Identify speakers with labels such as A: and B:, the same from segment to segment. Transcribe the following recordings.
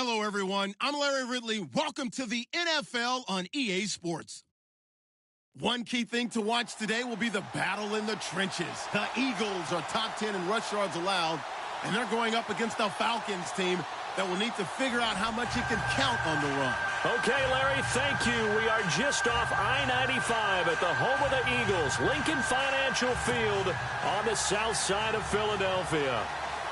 A: Hello, everyone. I'm Larry Ridley. Welcome to the NFL on EA Sports. One key thing to watch today will be the battle in the trenches. The Eagles are top 10 in rush yards allowed, and they're going up against the Falcons team that will need to figure out how much it can count on the run.
B: Okay, Larry, thank you. We are just off I-95 at the home of the Eagles, Lincoln Financial Field on the south side of Philadelphia.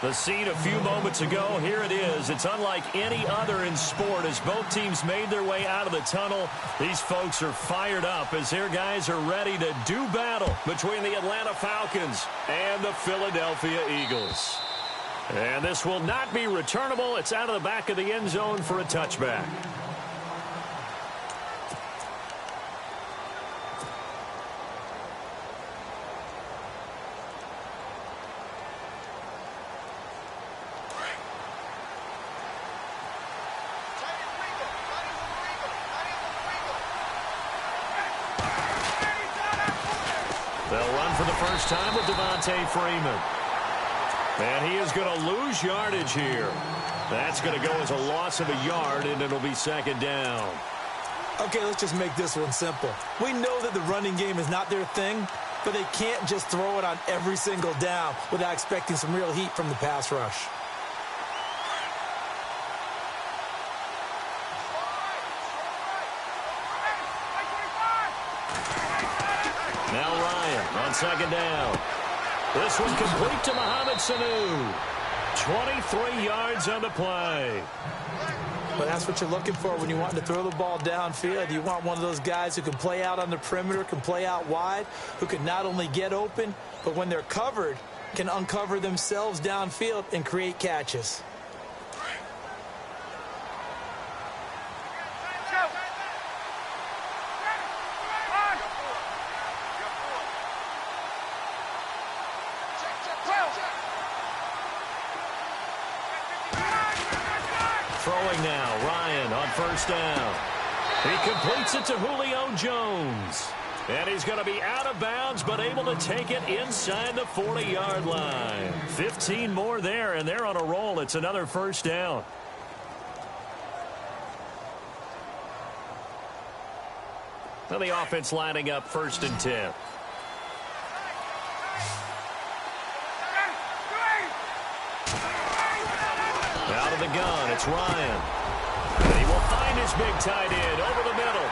B: The scene a few moments ago, here it is. It's unlike any other in sport as both teams made their way out of the tunnel. These folks are fired up as their guys are ready to do battle between the Atlanta Falcons and the Philadelphia Eagles. And this will not be returnable. It's out of the back of the end zone for a touchback. They'll run for the first time with Devontae Freeman. And he is going to lose yardage here. That's going to go as a loss of a yard, and it'll be second down.
C: Okay, let's just make this one simple. We know that the running game is not their thing, but they can't just throw it on every single down without expecting some real heat from the pass rush.
B: Now Ryan on second down. This one complete to Mohamed Sanu. 23 yards on the play.
C: But that's what you're looking for when you want to throw the ball downfield. You want one of those guys who can play out on the perimeter, can play out wide, who can not only get open, but when they're covered, can uncover themselves downfield and create catches.
B: Throwing now, Ryan on first down. He completes it to Julio Jones. And he's going to be out of bounds, but able to take it inside the 40-yard line. 15 more there, and they're on a roll. It's another first down. Now the offense lining up 1st and 10. Out of the gun, it's Ryan. And he will find his big tight end over the middle.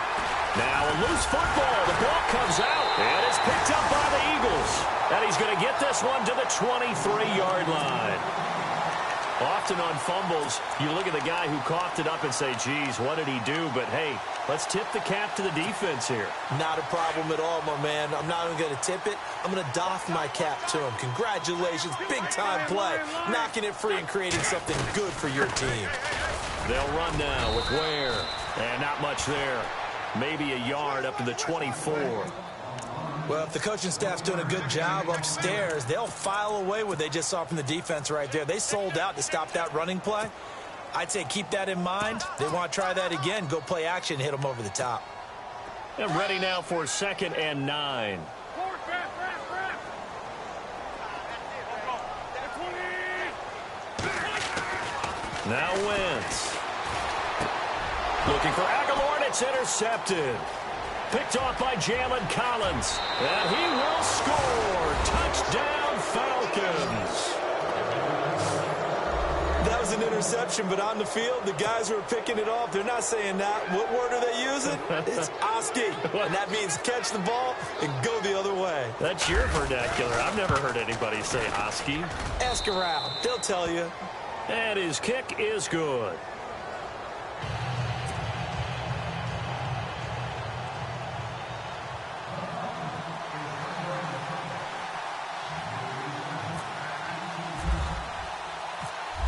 B: Now a loose football. The ball comes out. And it's picked up by the Eagles. And he's going to get this one to the 23-yard line. Often on fumbles, you look at the guy who coughed it up and say, geez, what did he do? But, hey, let's tip the cap to the defense here.
C: Not a problem at all, my man. I'm not even going to tip it. I'm going to doff my cap to him. Congratulations. Big-time play. Knocking it free and creating something good for your team.
B: They'll run now with Ware. And not much there. Maybe a yard up to the 24.
C: Well, if the coaching staff's doing a good job upstairs, they'll file away what they just saw from the defense right there. They sold out to stop that running play. I'd say keep that in mind. They want to try that again. Go play action, hit them over the top.
B: And ready now for 2nd and 9. Now Wentz. Looking for Aguilar, and it's intercepted. Picked off by Jalen Collins. And he will score. Touchdown, Falcons.
C: That was an interception, but on the field, the guys who are picking it off, they're not saying that. What word are they using? It's Oski. And that means catch the ball and go the other way.
B: That's your vernacular. I've never heard anybody say Oski.
C: Ask around. They'll tell you.
B: And his kick is good.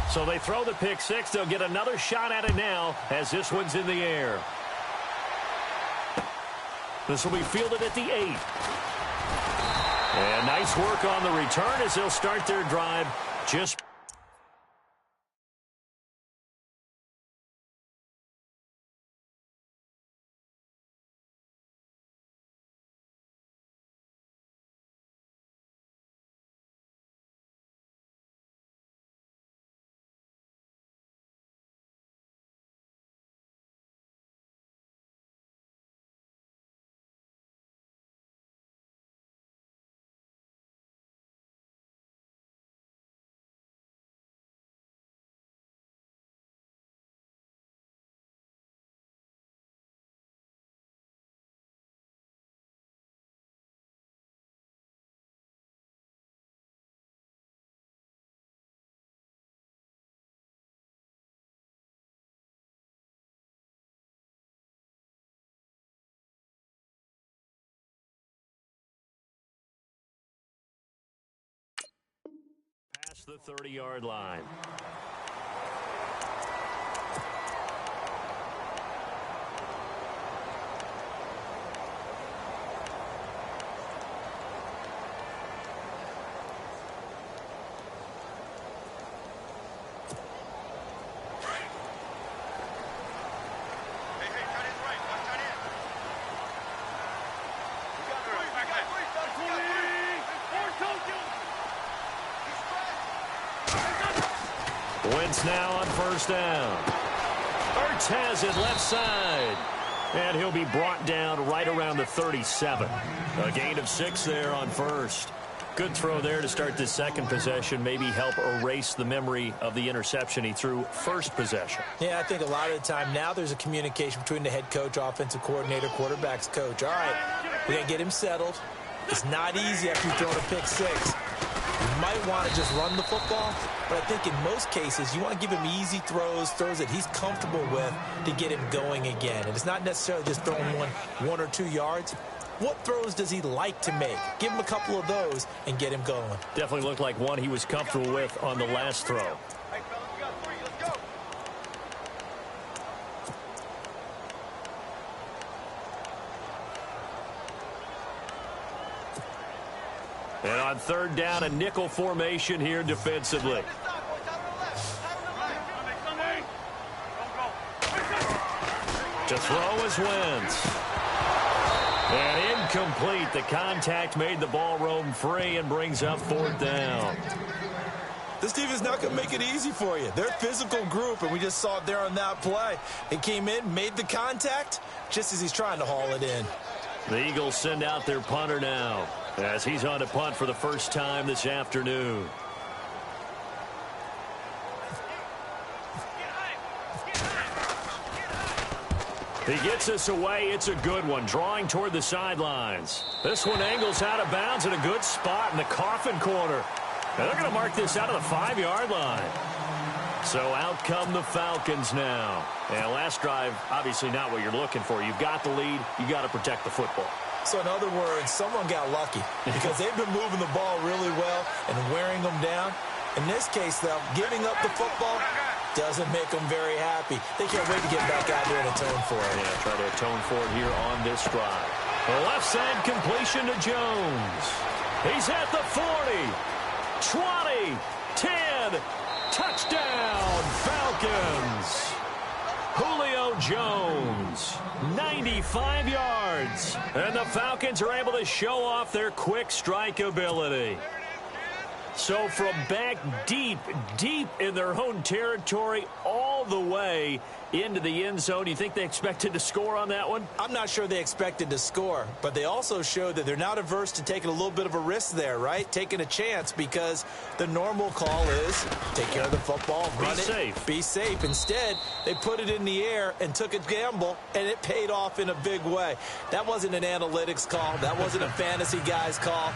B: So they throw the pick six. They'll get another shot at it now as this one's in the air. This will be fielded at the 8. And nice work on the return as they'll start their drive just the 30-yard line. Wentz now on first down. Ertz has it left side. And he'll be brought down right around the 37. A gain of 6 there on first. Good throw there to start this second possession. Maybe help erase the memory of the interception he threw first possession.
C: Yeah, I think a lot of the time now there's a communication between the head coach, offensive coordinator, quarterback's coach. All right, we got to get him settled. It's not easy after you've thrown a pick 6. You might want to just run the football, but I think in most cases you want to give him easy throws that he's comfortable with to get him going again. And it's not necessarily just throwing one or 2 yards. What throws does he like to make? Give him a couple of those and get him going.
B: Definitely looked like one he was comfortable with on the last throw. And on third down, a nickel formation here defensively. To throw is Wentz. And incomplete. The contact made the ball roam free and brings up fourth down.
C: This team is not going to make it easy for you. They're a physical group, and we just saw it there on that play. They came in, made the contact, just as he's trying to haul it in.
B: The Eagles send out their punter now, as he's on to punt for the first time this afternoon. He gets us away. It's a good one, drawing toward the sidelines. This one angles out of bounds in a good spot in the coffin corner. And they're going to mark this out of the 5-yard line. So out come the Falcons now. And last drive, obviously not what you're looking for. You've got the lead. You got to protect the football.
C: So in other words, someone got lucky because they've been moving the ball really well and wearing them down. In this case, though, giving up the football doesn't make them very happy. They can't wait to get back out there and atone for it.
B: Yeah, try to atone for it here on this drive. The left side completion to Jones. He's at the 40, 20, 10, touchdown, Falcons. Julio Jones, 95 yards. And the Falcons are able to show off their quick strike ability. So from back deep in their own territory, all the way into the end zone, you think they expected to score on that one?
C: I'm not sure they expected to score, but they also showed that they're not averse to taking a little bit of a risk there, right? Taking a chance, because the normal call is take care of the football, run it, be safe. Instead, they put it in the air and took a gamble, and it paid off in a big way. That wasn't an analytics call. That wasn't a fantasy guy's call.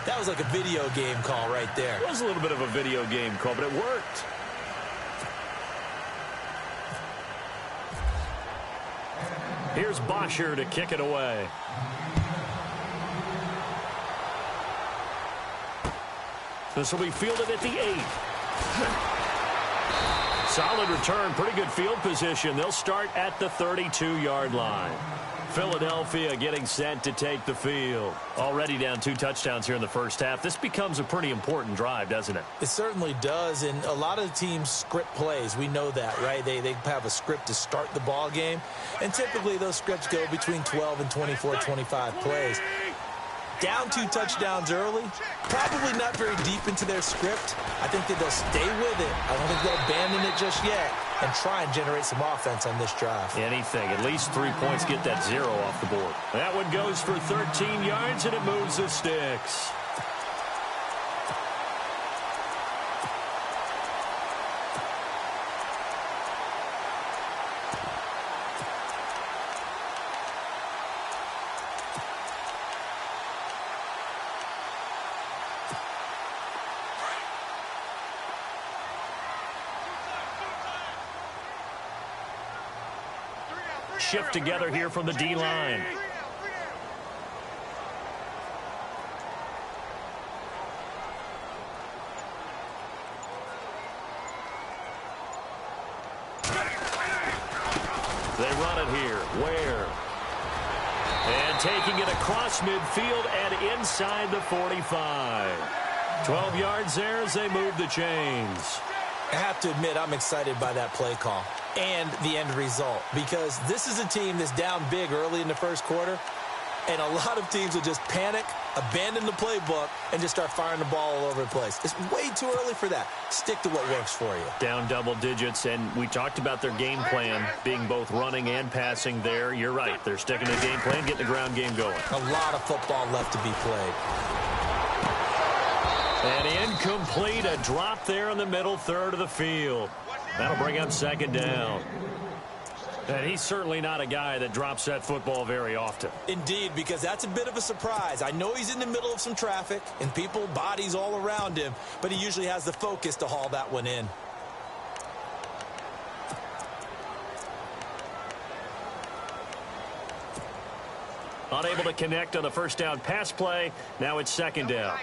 C: That was like a video game call right there.
B: It was a little bit of a video game call, but it worked. Here's Bosher to kick it away. This will be fielded at the 8. Solid return, pretty good field position. They'll start at the 32-yard line. Philadelphia getting set to take the field. Already down 2 touchdowns here in the first half. This becomes a pretty important drive, doesn't it?
C: It certainly does, and a lot of the teams script plays. We know that, right? They have a script to start the ball game, and typically those scripts go between 12 and 24, 25 plays. Down 2 touchdowns early, probably not very deep into their script. I think that they'll stay with it. I don't think they'll abandon it just yet and try and generate some offense on this drive.
B: Anything. At least 3 points, get that 0 off the board. That one goes for 13 yards, and it moves the sticks. Shift together here from the D-line. They run it here. Ware. And taking it across midfield and inside the 45. 12 yards there as they move the chains.
C: I have to admit, I'm excited by that play call and the end result, because this is a team that's down big early in the first quarter, and a lot of teams will just panic, abandon the playbook, and just start firing the ball all over the place. It's way too early for that. Stick to what works for you.
B: Down double digits, and we talked about their game plan being both running and passing there. You're right. They're sticking to the game plan, getting the ground game going.
C: A lot of football left to be played.
B: And incomplete, a drop there in the middle third of the field. That'll bring up second down. And he's certainly not a guy that drops that football very often.
C: Indeed, because that's a bit of a surprise. I know he's in the middle of some traffic and people, bodies all around him, but he usually has the focus to haul that one in.
B: Unable to connect on the first down pass play. Now it's second down.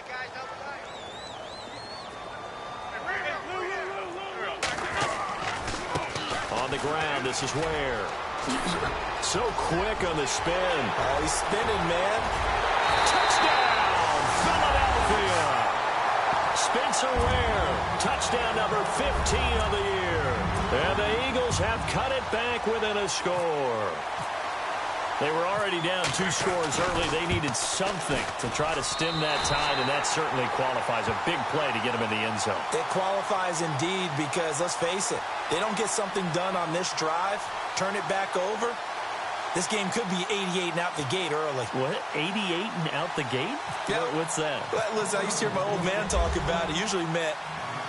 B: On the ground, this is Ware. So quick on the spin.
C: Oh, he's spinning, man.
B: Touchdown, Philadelphia. Spencer Ware, touchdown number 15 of the year. And the Eagles have cut it back within a score. They were already down 2 scores early. They needed something to try to stem that tide, and that certainly qualifies. A big play to get them in the end zone.
C: It qualifies indeed, because let's face it, they don't get something done on this drive, turn it back over, this game could be 88 and out the gate early.
B: What? 88 and out the gate?
C: Yeah.
B: What's that?
C: Well, listen, I used to hear my old man talk about it. Usually meant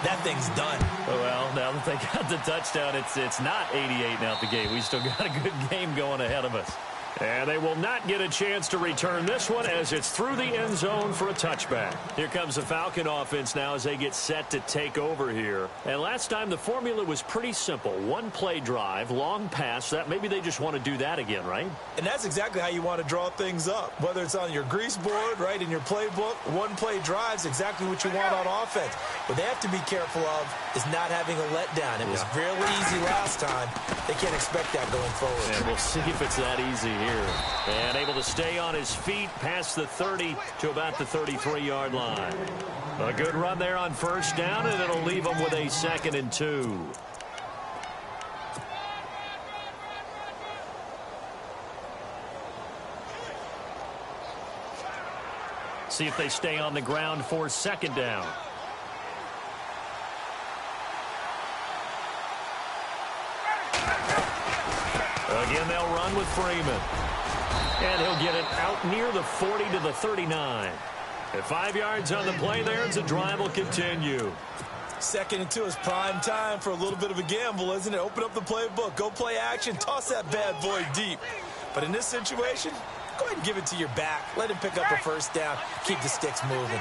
C: that thing's done.
B: Well, now that they got the touchdown, it's not 88 and out the gate. We still got a good game going ahead of us. And they will not get a chance to return this one as it's through the end zone for a touchback. Here comes the Falcon offense now as they get set to take over here. And last time the formula was pretty simple. One play drive, long pass. That maybe they just want to do that again, right?
C: And that's exactly how you want to draw things up. Whether it's on your grease board, right, in your playbook, one play drive's exactly what you want on offense. What they have to be careful of is not having a letdown. It was really easy last time. They can't expect that going forward.
B: And we'll see if it's that easy here. And able to stay on his feet past the 30 to about the 33-yard line. A good run there on first down, and it'll leave them with a 2nd and 2. See if they stay on the ground for second down. Again, they'll run with Freeman. And he'll get it out near the 40 to the 39. At 5 yards on the play there, and the drive will continue.
C: 2nd and 2 is prime time for a little bit of a gamble, isn't it? Open up the playbook, go play action, toss that bad boy deep. But in this situation, go ahead and give it to your back. Let him pick up a first down. Keep the sticks moving.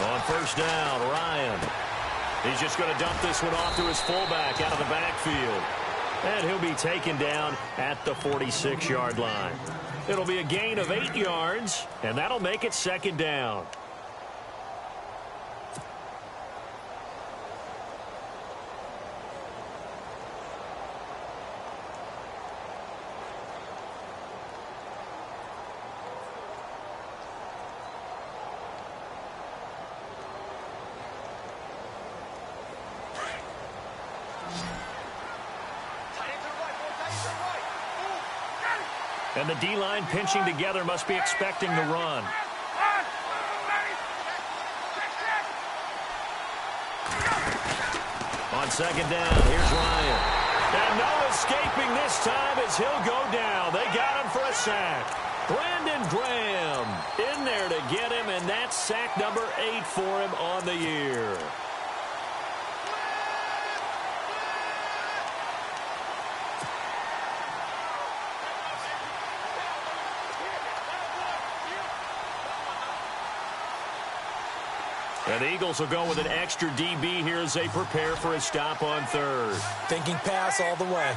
B: On first down, Ryan. He's just going to dump this one off to his fullback out of the backfield. And he'll be taken down at the 46-yard line. It'll be a gain of 8 yards, and that'll make it second down. And the D-line pinching together must be expecting the run. On second down, here's Ryan. And no escaping this time as he'll go down. They got him for a sack. Brandon Graham in there to get him, and that's sack number 8 for him on the year. And the Eagles will go with an extra DB here as they prepare for a stop on third.
C: Thinking pass all the way.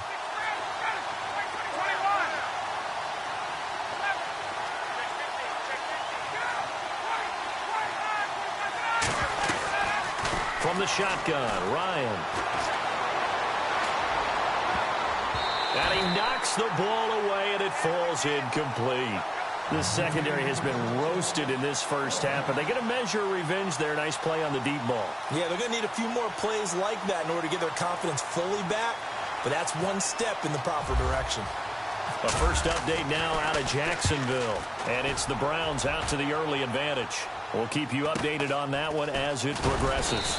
B: from the shotgun. Ryan. And he knocks the ball away, and it falls incomplete. The secondary has been roasted in this first half, but they get a measure of revenge there. Nice play on the deep ball.
C: Yeah, they're going to need a few more plays like that in order to get their confidence fully back, but that's one step in the proper direction.
B: A first update now out of Jacksonville, and it's the Browns out to the early advantage. We'll keep you updated on that one as it progresses.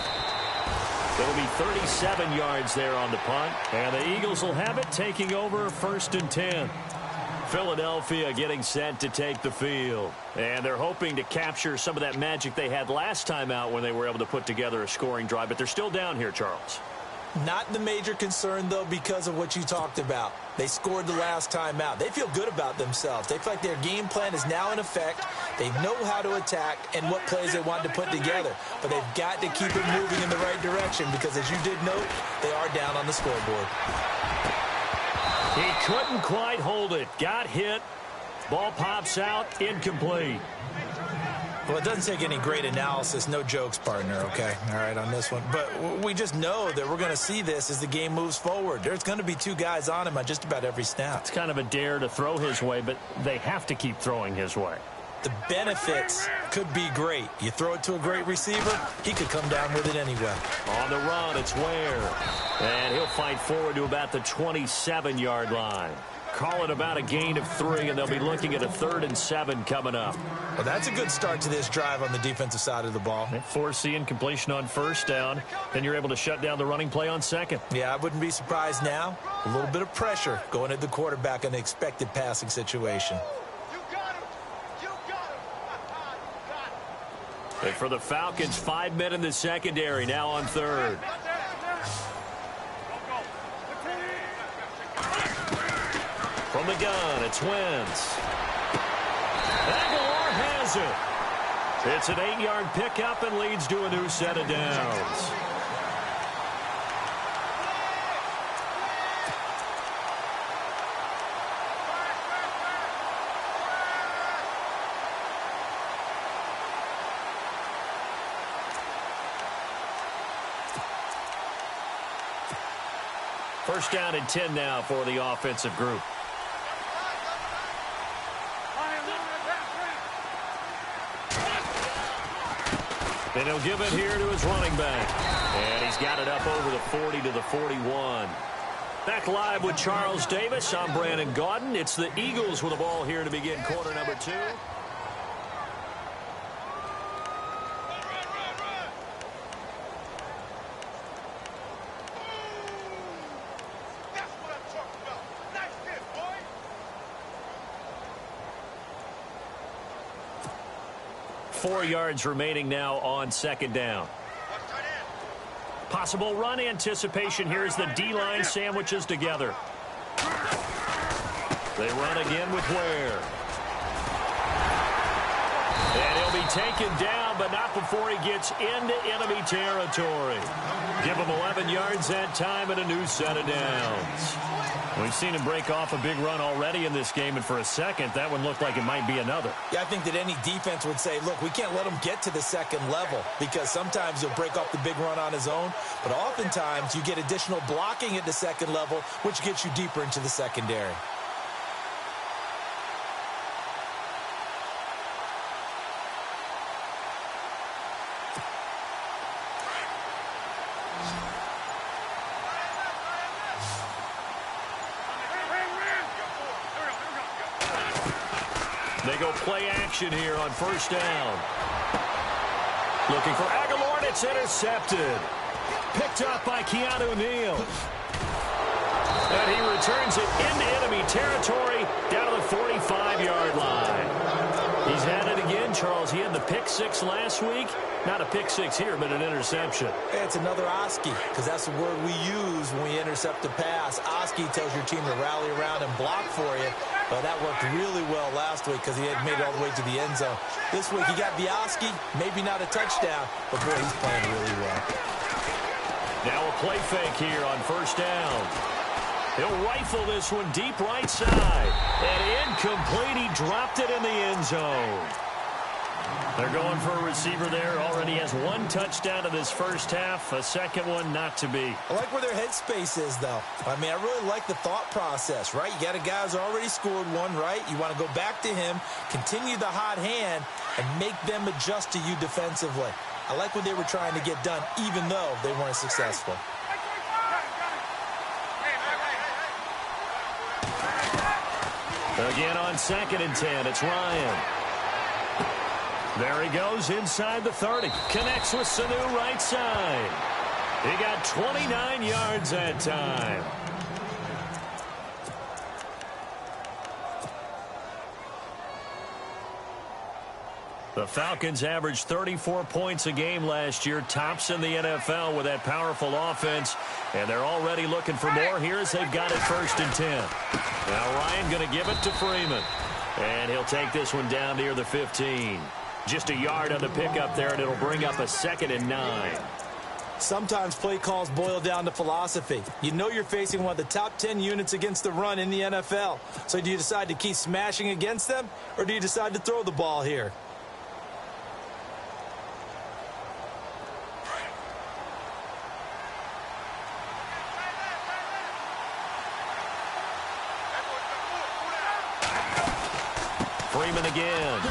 B: It'll be 37 yards there on the punt, and the Eagles will have it taking over 1st and 10. Philadelphia getting set to take the field, and they're hoping to capture some of that magic they had last time out when they were able to put together a scoring drive, but they're still down here, Charles.
C: Not the major concern, though, because of what you talked about. They scored the last time out. They feel good about themselves. They feel like their game plan is now in effect. They know how to attack and what plays they want to put together. But they've got to keep it moving in the right direction because, as you did note, they are down on the scoreboard.
B: He couldn't quite hold it. Got hit. Ball pops out. Incomplete.
C: Well, it doesn't take any great analysis. No jokes, partner, okay? All right, on this one. But we just know that we're going to see this as the game moves forward. There's going to be 2 guys on him on just about every snap.
B: It's kind of a dare to throw his way, but they have to keep throwing his way.
C: The benefits could be great. You throw it to a great receiver, he could come down with it anyway.
B: On the run, it's Ware. And he'll fight forward to about the 27-yard line. Call it about a gain of 3, and they'll be looking at a 3rd and 7 coming up.
C: Well, that's a good start to this drive on the defensive side of the ball.
B: They force the incompletion on 1st down. Then you're able to shut down the running play on 2nd.
C: Yeah, I wouldn't be surprised now. A little bit of pressure going at the quarterback in the expected passing situation.
B: And for the Falcons, 5 men in the secondary, now on 3rd. From the gun, it's Wentz. Aguilar has it. It's an 8-yard pickup and leads to a new set of downs. First down and 10 now for the offensive group. And he'll give it here to his running back. And he's got it up over the 40 to the 41. Back live with Charles Davis. I'm Brandon Gaudin. It's the Eagles with the ball here to begin quarter number 2. Four yards remaining now on 2nd down. Possible run anticipation here as the D-line sandwiches together. They run again with Ware. And he'll be taken down, but not before he gets into enemy territory. Give him 11 yards that time and a new set of downs. We've seen him break off a big run already in this game, and for a second, that one looked like it might be another.
C: Yeah, I think that any defense would say, look, we can't let him get to the 2nd level because sometimes he'll break off the big run on his own, but oftentimes you get additional blocking at the 2nd level, which gets you deeper into the secondary.
B: They go play action here on 1st down. Looking for Aguilar, and it's intercepted. Picked up by Keanu Neal. And he returns it into enemy territory down to the 45-yard line. He's had it again, Charles. He had the pick 6 last week. Not a pick 6 here, but an interception.
C: It's another Oski, because that's the word we use when we intercept a pass. Oski tells your team to rally around and block for you. But that worked really well last week because he had made it all the way to the end zone. This week he got the Oski, maybe not a touchdown, but boy, he's playing really well.
B: Now a play fake here on 1st down. He'll rifle this one deep right side. And incomplete. He dropped it in the end zone. They're going for a receiver there. Already has one touchdown in this first half. A second one not to be.
C: I like where their headspace is, though. I mean, I really like the thought process, right? You got a guy who's already scored one, right? You want to go back to him, continue the hot hand, and make them adjust to you defensively. I like what they were trying to get done, even though they weren't successful.
B: Again on 2nd and 10, it's Ryan. There he goes inside the 30. Connects with Sanu right side. He got 29 yards that time. The Falcons averaged 34 points a game last year, tops in the NFL with that powerful offense, and they're already looking for more here as they've got it 1st and 10. Now Ryan going to give it to Freeman, and he'll take this one down near the 15. Just a yard on the pickup there, and it'll bring up a 2nd and 9.
C: Sometimes play calls boil down to philosophy. You know you're facing one of the top 10 units against the run in the NFL. So do you decide to keep smashing against them, or do you decide to throw the ball here?
B: Freeman again.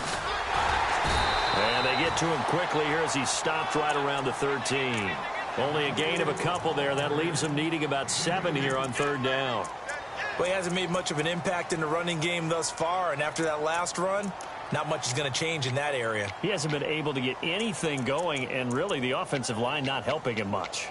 B: And they get to him quickly here as he stopped right around the 13. Only a gain of a couple there. That leaves him needing about 7 here on 3rd down.
C: Well, he hasn't made much of an impact in the running game thus far, and after that last run, not much is going to change in that area.
B: He hasn't been able to get anything going, and really the offensive line not helping him much.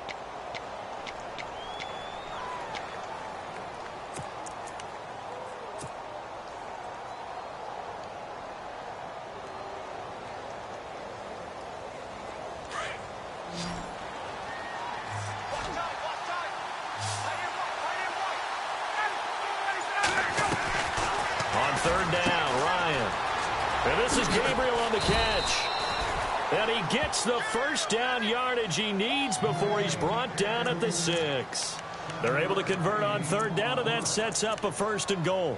B: And he gets the first down yardage he needs before he's brought down at the 6. They're able to convert on 3rd down, and that sets up a 1st and goal.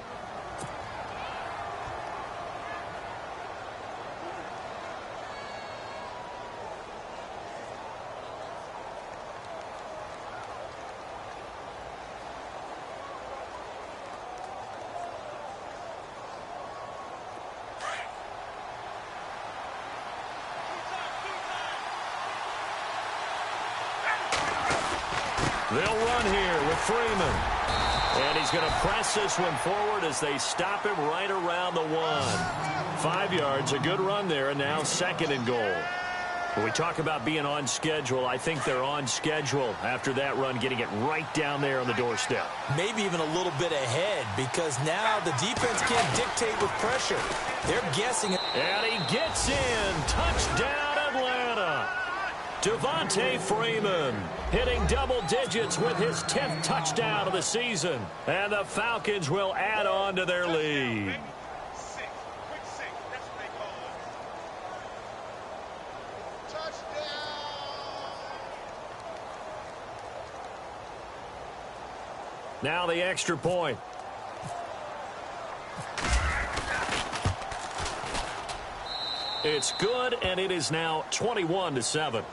B: They'll run here with Freeman. And he's going to press this one forward as they stop him right around the 1. 5 yards, a good run there, and now 2nd and goal. When we talk about being on schedule, I think they're on schedule after that run, getting it right down there on the doorstep.
C: Maybe even a little bit ahead, because now the defense can't dictate with pressure. They're guessing it.
B: And he gets in. Touchdown, Atlanta. Devontae Freeman hitting double digits with his 10th touchdown of the season. And the Falcons will add on to their lead. Now the extra point. It's good, and it is now 21-7.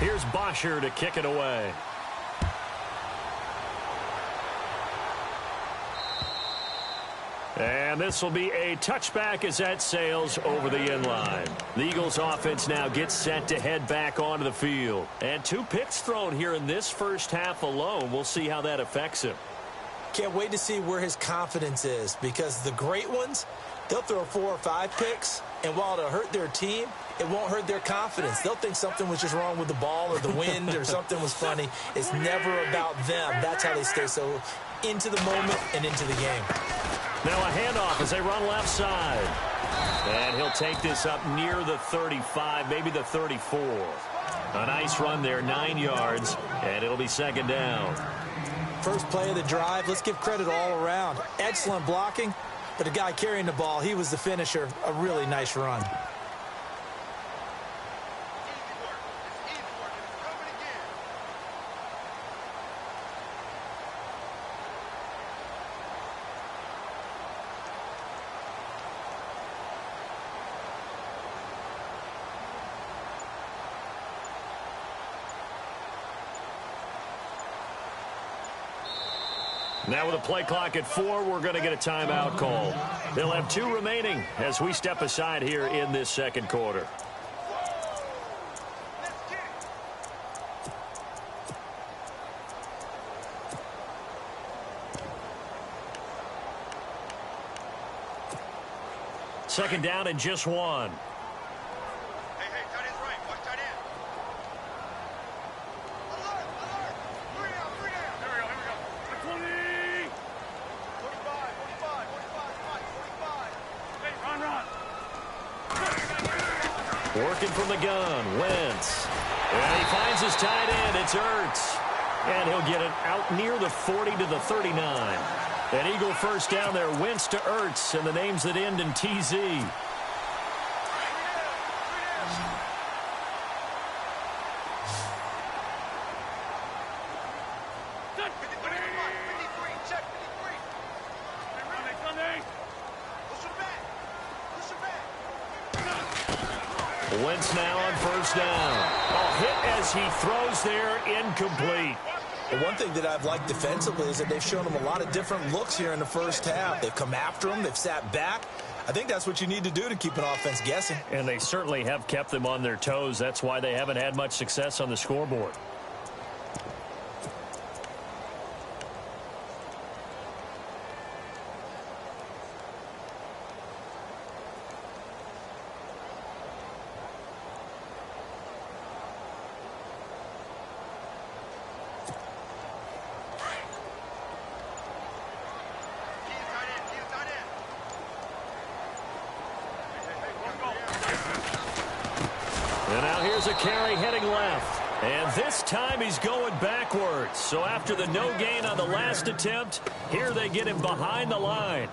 B: Here's Bosher to kick it away. And this will be a touchback as that sails over the end line. The Eagles offense now gets set to head back onto the field. And 2 picks thrown here in this first half alone. We'll see how that affects him.
C: Can't wait to see where his confidence is, because the great ones, they'll throw 4 or 5 picks, and while it'll hurt their team, it won't hurt their confidence. They'll think something was just wrong with the ball or the wind or something was funny. It's never about them. That's how they stay so into the moment and into the game.
B: Now a handoff as they run left side. And he'll take this up near the 35, maybe the 34. A nice run there, 9 yards, and it'll be 2nd down.
C: First play of the drive, let's give credit all around. Excellent blocking, but the guy carrying the ball, he was the finisher. A really nice run.
B: Now with a play clock at 4, we're going to get a timeout call. They'll have 2 remaining as we step aside here in this second quarter. Second down and just 1. Working from the gun, Wentz. And he finds his tight end, it's Ertz. And he'll get it out near the 40 to the 39. An Eagle first down there, Wentz to Ertz, and the names that end in TZ. Wentz now on first down. A hit as he throws there, incomplete.
C: The one thing that I've liked defensively is that they've shown him a lot of different looks here in the first half. They've come after him. They've sat back. I think that's what you need to do to keep an offense guessing.
B: And they certainly have kept them on their toes. That's why they haven't had much success on the scoreboard. And now here's a carry heading left. And this time he's going backwards. So after the no gain on the last attempt, here they get him behind the line.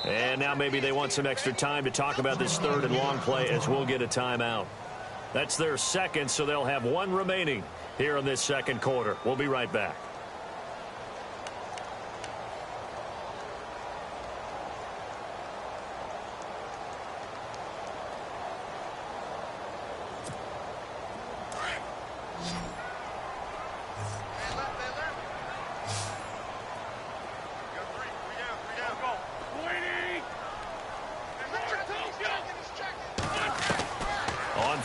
B: And now maybe they want some extra time to talk about this third and long play as we'll get a timeout. That's their second, so they'll have 1 remaining here in this second quarter. We'll be right back.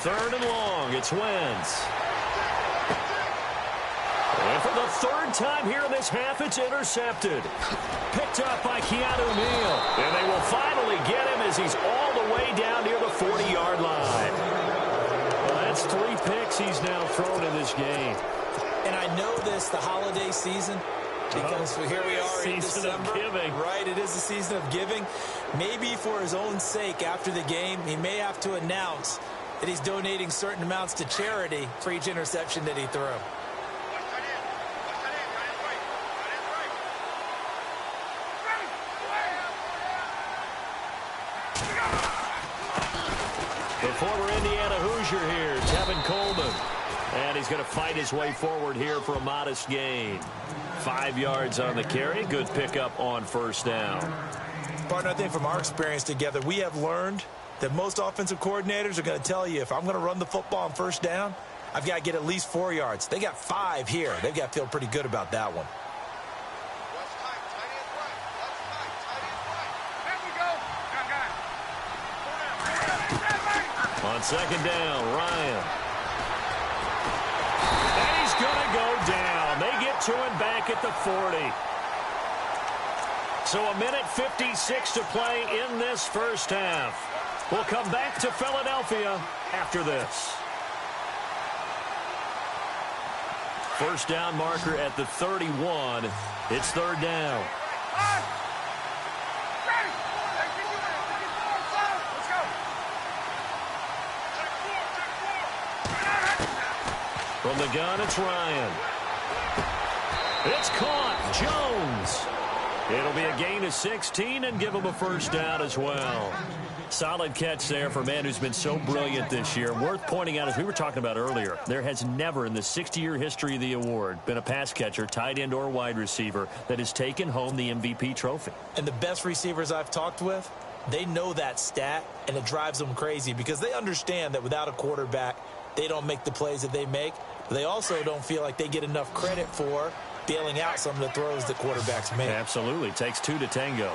B: Third and long, it's Wentz. And for the third time here in this half, it's intercepted. Picked up by Keanu Neal. And they will finally get him as he's all the way down near the 40-yard line. Well, that's 3 picks he's now thrown in this game.
C: And I know this, the holiday season, because here we are in December.
B: Of giving.
C: Right, it is the season of giving. Maybe for his own sake after the game, he may have to announce that he's donating certain amounts to charity for each interception that he threw.
B: The former Indiana Hoosier here, Tevin Coleman. And he's going to fight his way forward here for a modest gain. 5 yards on the carry. Good pickup on first down.
C: Partner, I think from our experience together, we have learned that most offensive coordinators are going to tell you, if I'm going to run the football on first down, I've got to get at least 4 yards. They got 5 here. They've got to feel pretty good about that one.
B: On second down, Ryan. And he's going to go down. They get to him back at the 40. So a minute 56 to play in this first half. We'll come back to Philadelphia after this. First down marker at the 31. It's third down. From the gun, it's Ryan. It's caught. Jones. It'll be a gain of 16 and give him a first down as well. Solid catch there for a man who's been so brilliant this year. Worth pointing out, as we were talking about earlier, there has never in the 60-year history of the award been a pass catcher, tight end, or wide receiver that has taken home the MVP trophy.
C: And the best receivers I've talked with, they know that stat, and it drives them crazy because they understand that without a quarterback, they don't make the plays that they make. But they also don't feel like they get enough credit for bailing out some of the throws that quarterbacks make.
B: Absolutely. Takes two to tango.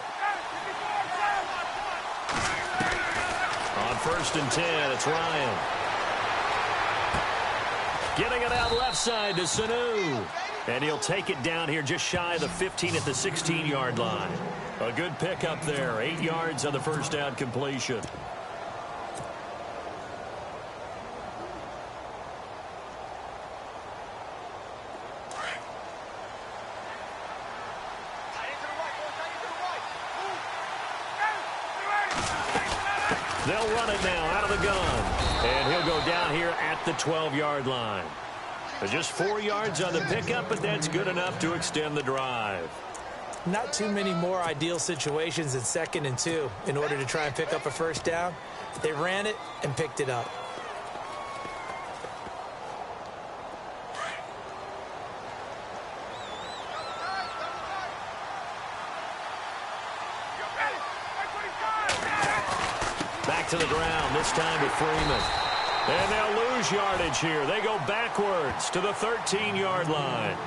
B: On first and 10, it's Ryan. Getting it out left side to Sanu. And he'll take it down here just shy of the 15 at the 16-yard line. A good pickup there. 8 yards on the first down completion. They'll run it now out of the gun. And he'll go down here at the 12-yard line. Just 4 yards on the pickup, but that's good enough to extend the drive.
C: Not too many more ideal situations in 2nd and 2 in order to try and pick up a first down. They ran it and picked it up.
B: Back to the ground, this time with Freeman. And they'll lose yardage here. They go backwards to the 13-yard line.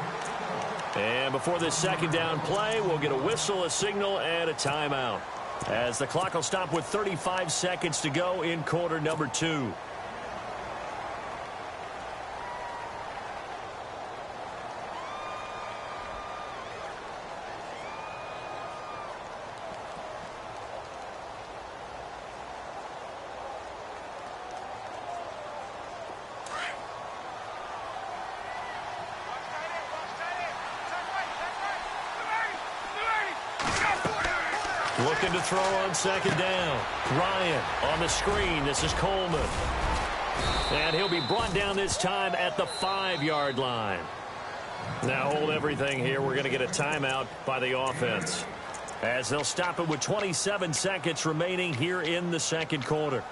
B: And before this second down play, we'll get a whistle, a signal, and a timeout, as the clock will stop with 35 seconds to go in quarter number 2. Looking to throw on second down. Ryan on the screen. This is Coleman. And he'll be brought down this time at the 5-yard line. Now hold everything here. We're going to get a timeout by the offense, as they'll stop it with 27 seconds remaining here in the second quarter.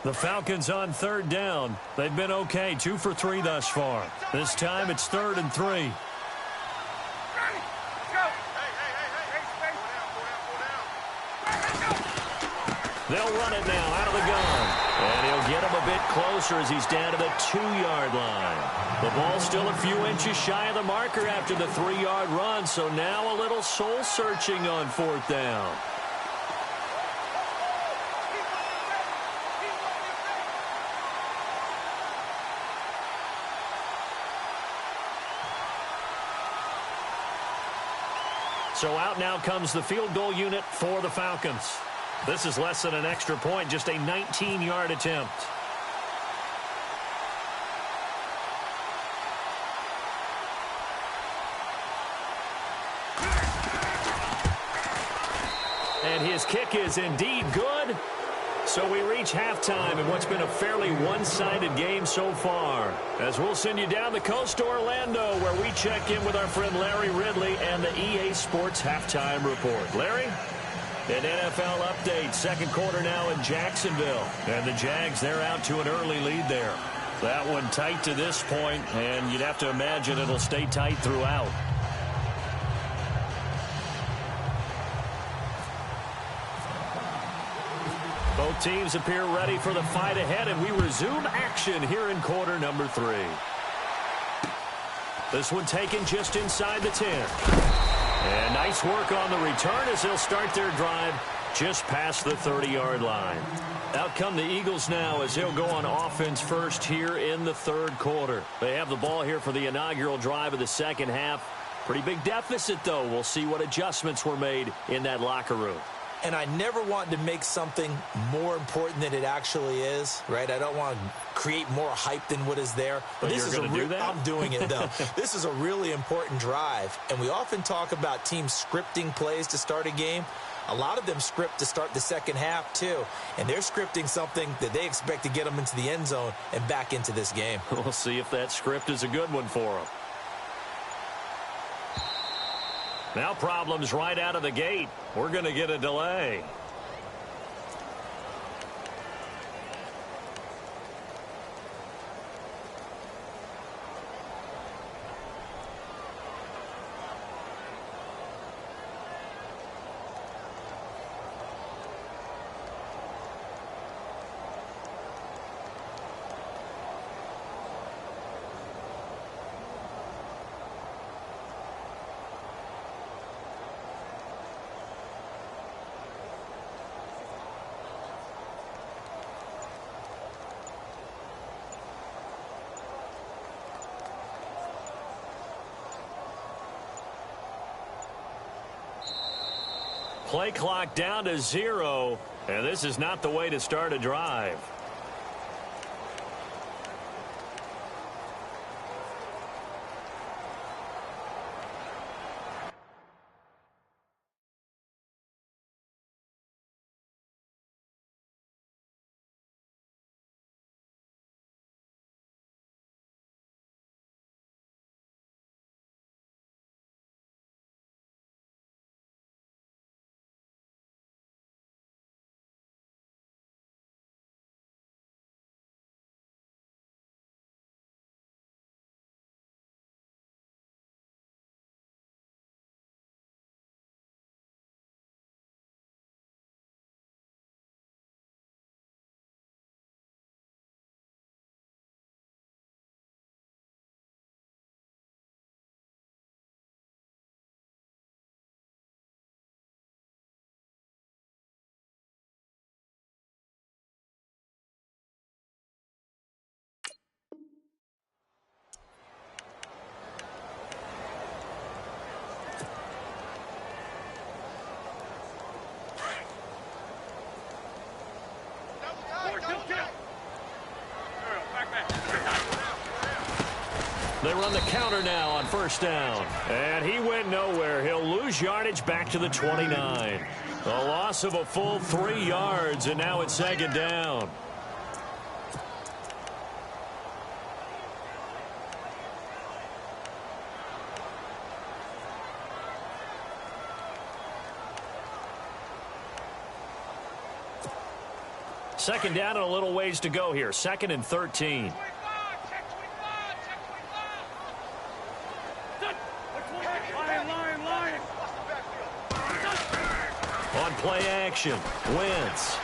B: The Falcons on third down. They've been okay, 2 for 3 thus far. This time it's 3rd and 3. They'll run it now out of the gun. And he'll get him a bit closer as he's down to the 2-yard line. The ball's still a few inches shy of the marker after the 3-yard run, so now a little soul-searching on 4th down. So out now comes the field goal unit for the Falcons. This is less than an extra point, just a 19-yard attempt. And his kick is indeed good. So we reach halftime in what's been a fairly one-sided game so far, as we'll send you down the coast to Orlando, where we check in with our friend Larry Ridley and the EA Sports Halftime Report. Larry? An NFL update, second quarter now in Jacksonville. And the Jags, they're out to an early lead there. That one tight to this point, and you'd have to imagine it'll stay tight throughout. Both teams appear ready for the fight ahead, and we resume action here in quarter number 3. This one taken just inside the 10. And nice work on the return as they'll start their drive just past the 30-yard line. Out come the Eagles now as they'll go on offense first here in the third quarter. They have the ball here for the inaugural drive of the second half. Pretty big deficit, though. We'll see what adjustments were made in that locker room.
C: And I never want to make something more important than it actually is, right? I don't want to create more hype than what is there.
B: But this is going to do that?
C: I'm doing it, though. This is a really important drive. And we often talk about teams scripting plays to start a game. A lot of them script to start the second half, too. And they're scripting something that they expect to get them into the end zone and back into this game.
B: We'll see if that script is a good one for them. Now problems right out of the gate. We're going to get a delay. Play clock down to 0, and this is not the way to start a drive. They run the counter now on first down. And he went nowhere. He'll lose yardage back to the 29. A loss of a full 3 yards, and now it's second down. Second down and a little ways to go here. 2nd and 13. On play action, Wentz.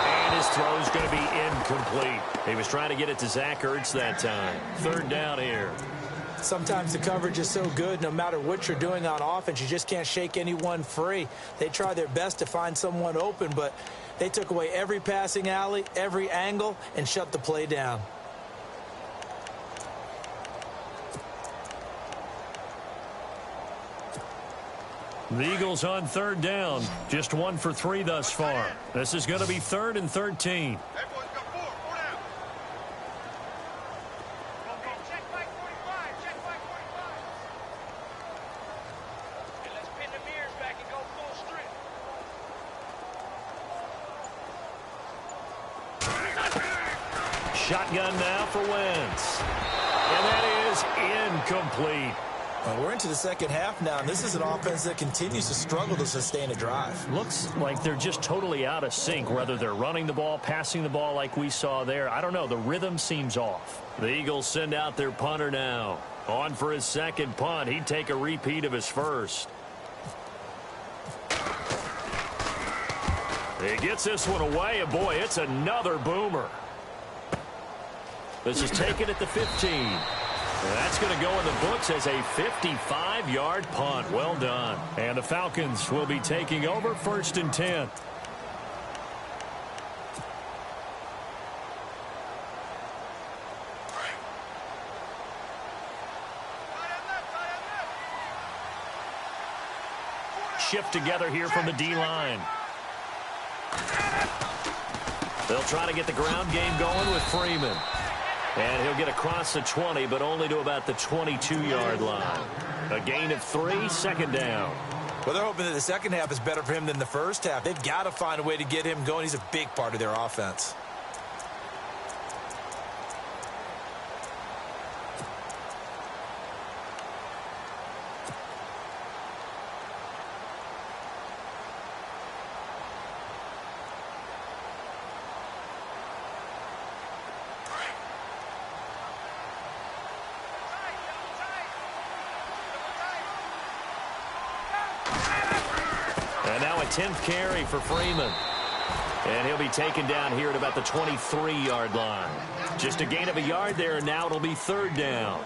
B: And his throw's going to be incomplete. He was trying to get it to Zach Ertz that time. 3rd down here.
C: Sometimes the coverage is so good, no matter what you're doing on offense, you just can't shake anyone free. They try their best to find someone open, but they took away every passing alley, every angle, and shut the play down.
B: The Eagles on 3rd down. Just 1 for 3 thus far. This is going to be 3rd and 13. Shotgun now for Wentz. And that is incomplete.
C: We're into the second half now, and this is an offense that continues to struggle to sustain a drive.
B: Looks like they're just totally out of sync, whether they're running the ball, passing the ball like we saw there. I don't know. The rhythm seems off. The Eagles send out their punter now. On for his second punt. He'd take a repeat of his first. He gets this one away, and boy, it's another boomer. This is taken at the 15. And that's going to go in the books as a 55-yard punt. Well done. And the Falcons will be taking over 1st and 10. Shift together here from the D-line. They'll try to get the ground game going with Freeman. And he'll get across the 20, but only to about the 22-yard line. A gain of 3, 2nd down.
C: Well, they're hoping that the second half is better for him than the first half. They've got to find a way to get him going. He's a big part of their offense.
B: And now a 10th carry for Freeman. And he'll be taken down here at about the 23-yard line. Just a gain of a yard there, and now it'll be 3rd down.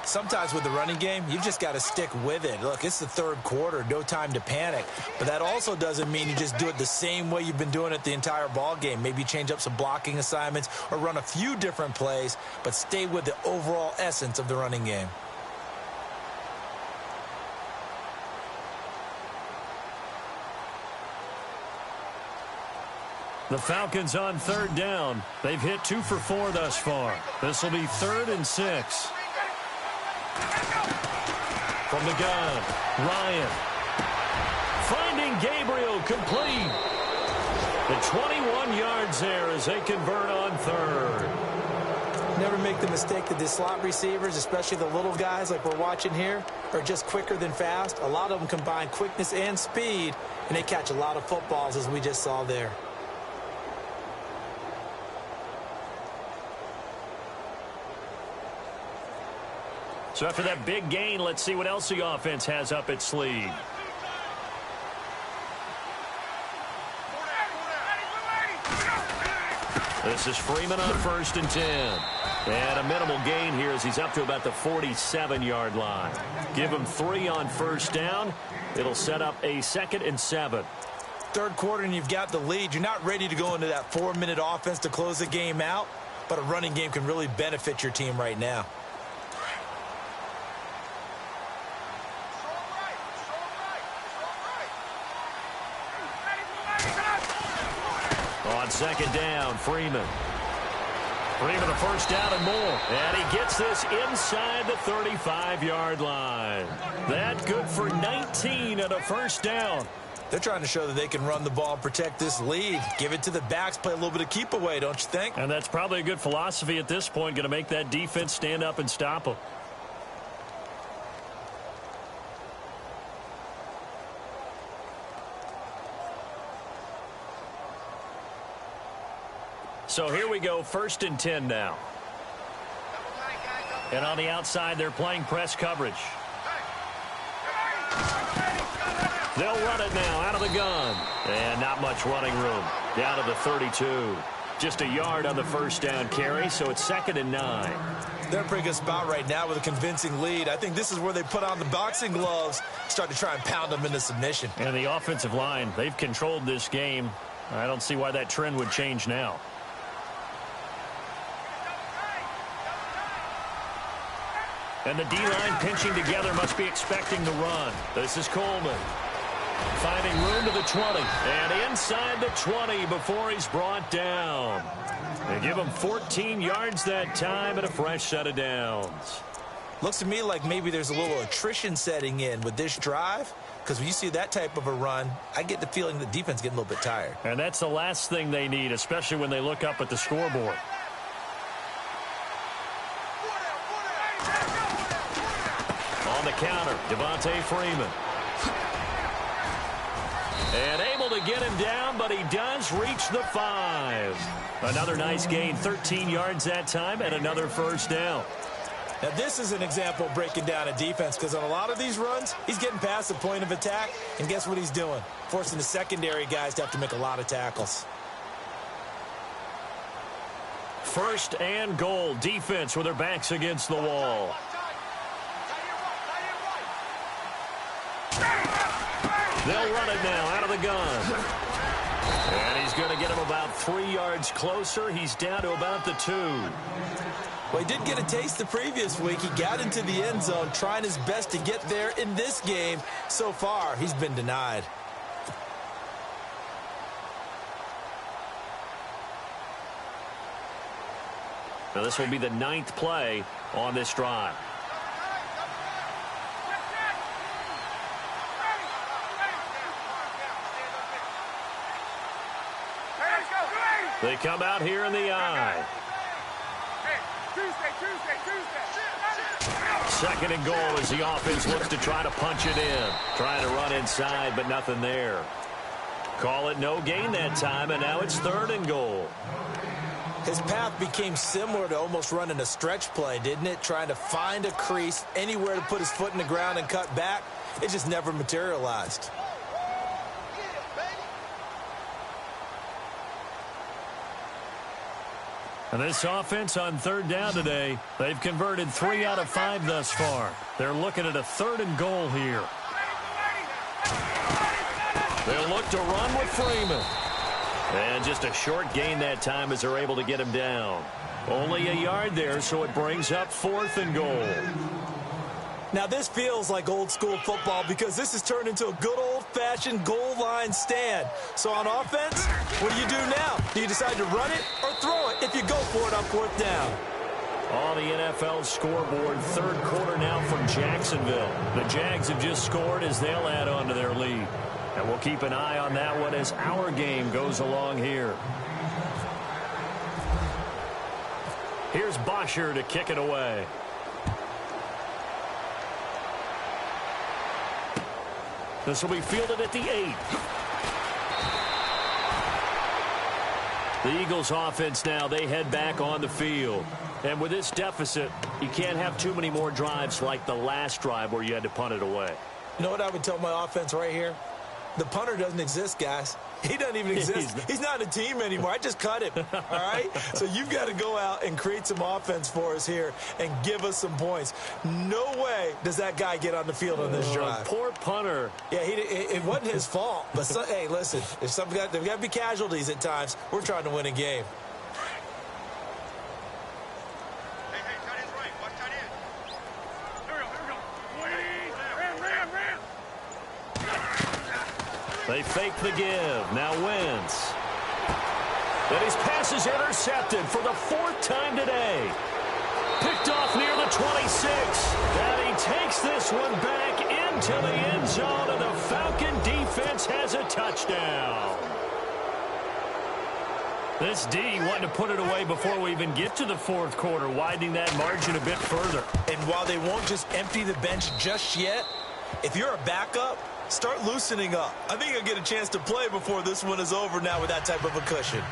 C: Sometimes with the running game, you've just got to stick with it. Look, it's the 3rd quarter, no time to panic. But that also doesn't mean you just do it the same way you've been doing it the entire ball game. Maybe change up some blocking assignments or run a few different plays, but stay with the overall essence of the running game.
B: The Falcons on 3rd down. They've hit 2 for 4 thus far. This will be 3rd and 6. From the gun, Ryan. Finding Gabriel complete. The 21 yards there as they convert on 3rd.
C: Never make the mistake that the slot receivers, especially the little guys like we're watching here, are just quicker than fast. A lot of them combine quickness and speed, and they catch a lot of footballs as we just saw there.
B: So after that big gain, let's see what else the offense has up its sleeve. This is Freeman on 1st and 10. And a minimal gain here as he's up to about the 47-yard line. Give him 3 on 1st down. It'll set up a 2nd and 7.
C: 3rd quarter and you've got the lead. You're not ready to go into that 4-minute offense to close the game out, but a running game can really benefit your team right now.
B: On 2nd down, Freeman. Freeman a 1st down and more. And he gets this inside the 35-yard line. That good for 19 and a 1st down.
C: They're trying to show that they can run the ball and protect this lead. Give it to the backs, play a little bit of keep away, don't you think?
B: And that's probably a good philosophy at this point, going to make that defense stand up and stop them. So here we go, 1st and 10 now. And on the outside, they're playing press coverage. They'll run it now out of the gun. And not much running room. Down to the 32. Just a yard on the 1st down carry, so it's 2nd and 9.
C: They're in a pretty good spot right now with a convincing lead. I think this is where they put on the boxing gloves, start to try and pound them into submission.
B: And the offensive line, they've controlled this game. I don't see why that trend would change now. And the D-line pinching together must be expecting the run. This is Coleman. Finding room to the 20. And inside the 20 before he's brought down. They give him 14 yards that time and a fresh set of downs.
C: Looks to me like maybe there's a little attrition setting in with this drive. Because when you see that type of a run, I get the feeling the defense getting a little bit tired.
B: And that's the last thing they need, especially when they look up at the scoreboard. On the counter, Devontae Freeman. And able to get him down, but he does reach the 5. Another nice gain, 13 yards that time, and another 1st down.
C: Now, this is an example of breaking down a defense because on a lot of these runs, he's getting past the point of attack, and guess what he's doing? Forcing the secondary guys to have to make a lot of tackles.
B: First and goal, defense with their backs against the wall. They'll run it now out of the gun. And he's going to get him about 3 yards closer. He's down to about the 2.
C: Well, he did get a taste the previous week. He got into the end zone trying his best to get there in this game. So far, he's been denied.
B: Now, this will be the 9th play on this drive. They come out here in the eye. Second and goal as the offense looks to try to punch it in. Trying to run inside, but nothing there. Call it no gain that time, and now it's 3rd and goal.
C: His path became similar to almost running a stretch play, didn't it? Trying to find a crease, anywhere to put his foot in the ground and cut back. It just never materialized.
B: And this offense on 3rd down today, they've converted 3 out of 5 thus far. They're looking at a 3rd and goal here. They'll look to run with Freeman. And just a short gain that time as they're able to get him down. Only a yard there, so it brings up 4th and goal.
C: Now, this feels like old-school football because this has turned into a good old-fashioned goal line stand. So on offense, what do you do now? Do you decide to run it or throw it if you go for it on 4th down?
B: On the NFL scoreboard, 3rd quarter now from Jacksonville. The Jags have just scored as they'll add on to their lead. And we'll keep an eye on that one as our game goes along here. Here's Bosher to kick it away. This will be fielded at the 8. The Eagles offense now, they head back on the field. And with this deficit, you can't have too many more drives like the last drive where you had to punt it away.
C: You know what I would tell my offense right here? The punter doesn't exist, guys. He doesn't even exist. He's not a team anymore. I just cut him, all right? So you've got to go out and create some offense for us here and give us some points. No way does that guy get on the field on this drive.
B: Poor punter.
C: Yeah, it wasn't his fault. But, hey, listen, there's got to be casualties at times. We're trying to win a game.
B: They fake the give. Now Wentz. And his pass is intercepted for the 4th time today. Picked off near the 26. And he takes this one back into the end zone, and the Falcon defense has a touchdown. This D wanting to put it away before we even get to the 4th quarter, widening that margin a bit further.
C: And while they won't just empty the bench just yet, if you're a backup, start loosening up. I think you'll get a chance to play before this one is over now with that type of a cushion.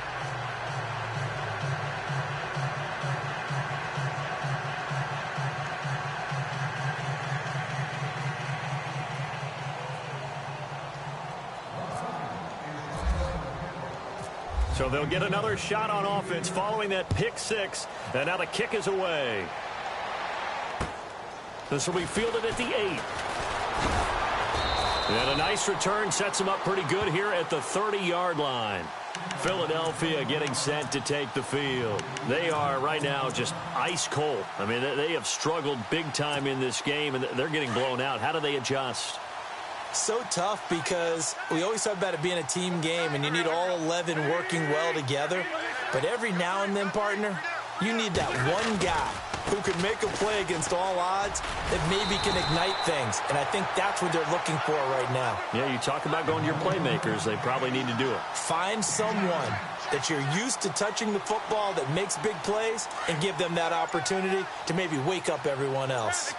B: So they'll get another shot on offense following that pick 6. And now the kick is away. This will be fielded at the 8. And a nice return sets him up pretty good here at the 30-yard line. Philadelphia getting set to take the field. They are right now just ice cold. I mean, they have struggled big time in this game, and they're getting blown out. How do they adjust?
C: So tough because we always talk about it being a team game, and you need all 11 working well together. But every now and then, partner, you need that one guy who can make a play against all odds that maybe can ignite things. And I think that's what they're looking for right now.
B: Yeah, you talk about going to your playmakers. They probably need to do it.
C: Find someone that you're used to touching the football that makes big plays and give them that opportunity to maybe wake up everyone else.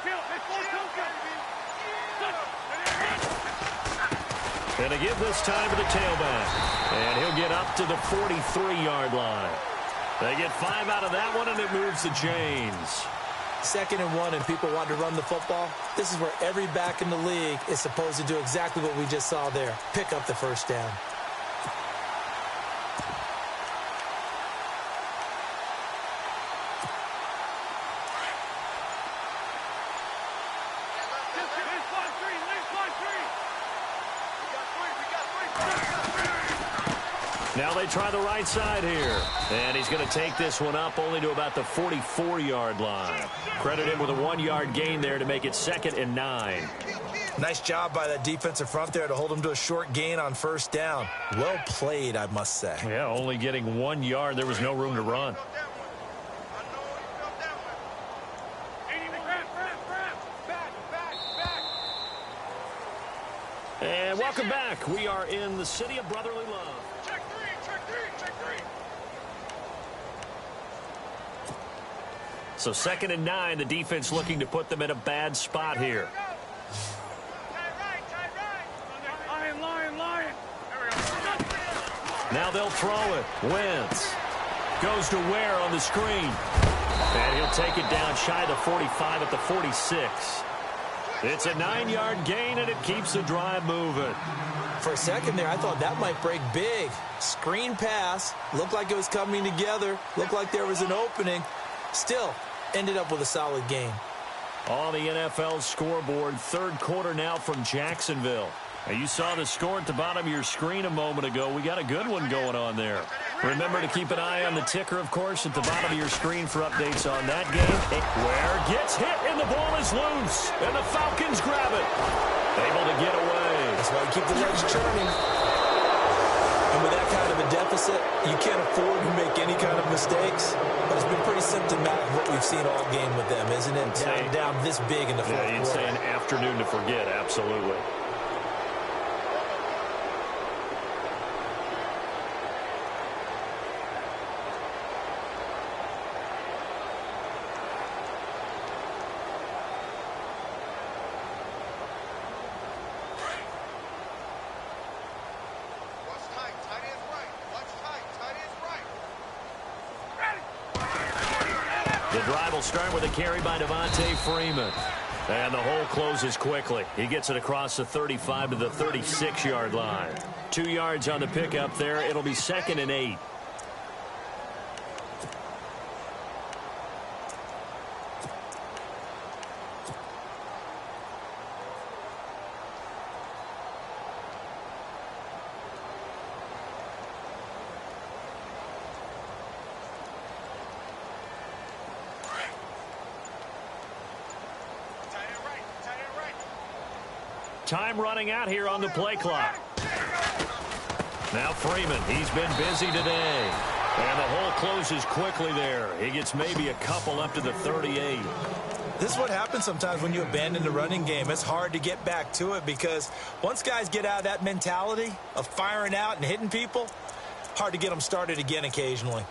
B: And to give this time to the tailback. And he'll get up to the 43-yard line. They get 5 out of that one, and it moves the chains.
C: 2nd and 1 and people want to run the football, this is where every back in the league is supposed to do exactly what we just saw there. Pick up the first down.
B: Now they try the right side here. And he's going to take this one up only to about the 44-yard line. Credit him with a 1-yard gain there to make it 2nd and 9.
C: Nice job by that defensive front there to hold him to a short gain on first down. Well played, I must say.
B: Yeah, only getting 1 yard. There was no room to run. And welcome back. We are in the city of brotherly love.
D: Check three.
B: So 2nd and 9, the defense looking to put them in a bad spot here.
D: Lion.
B: Now they'll throw it. Wentz goes to Ware on the screen. And he'll take it down shy of the 45 at the 46. It's a 9-yard gain, and it keeps the drive moving.
C: For a second there, I thought that might break big. Screen pass. Looked like it was coming together. Looked like there was an opening. Still, ended up with a solid gain.
B: On the NFL scoreboard, 3rd quarter now from Jacksonville. Now, you saw the score at the bottom of your screen a moment ago. We got a good one going on there. Remember to keep an eye on the ticker, of course, at the bottom of your screen for updates on that game. Ware gets hit, and the ball is loose. And the Falcons grab it. Able to get away.
C: That's why you keep the legs churning. And with that kind of a deficit, you can't afford to make any kind of mistakes. But it's been pretty symptomatic of what we've seen all game with them, isn't it? Down this big in the fourth quarter.
B: Yeah, you'd say an afternoon to forget, absolutely. The drive will start with a carry by Devontae Freeman. And the hole closes quickly. He gets it across the 35 to the 36-yard line. 2 yards on the pickup there. It'll be 2nd and 8. Time running out here on the play clock. Now Freeman, he's been busy today. And the hole closes quickly there. He gets maybe a couple up to the 38.
C: This is what happens sometimes when you abandon the running game. It's hard to get back to it because once guys get out of that mentality of firing out and hitting people, hard to get them started again occasionally.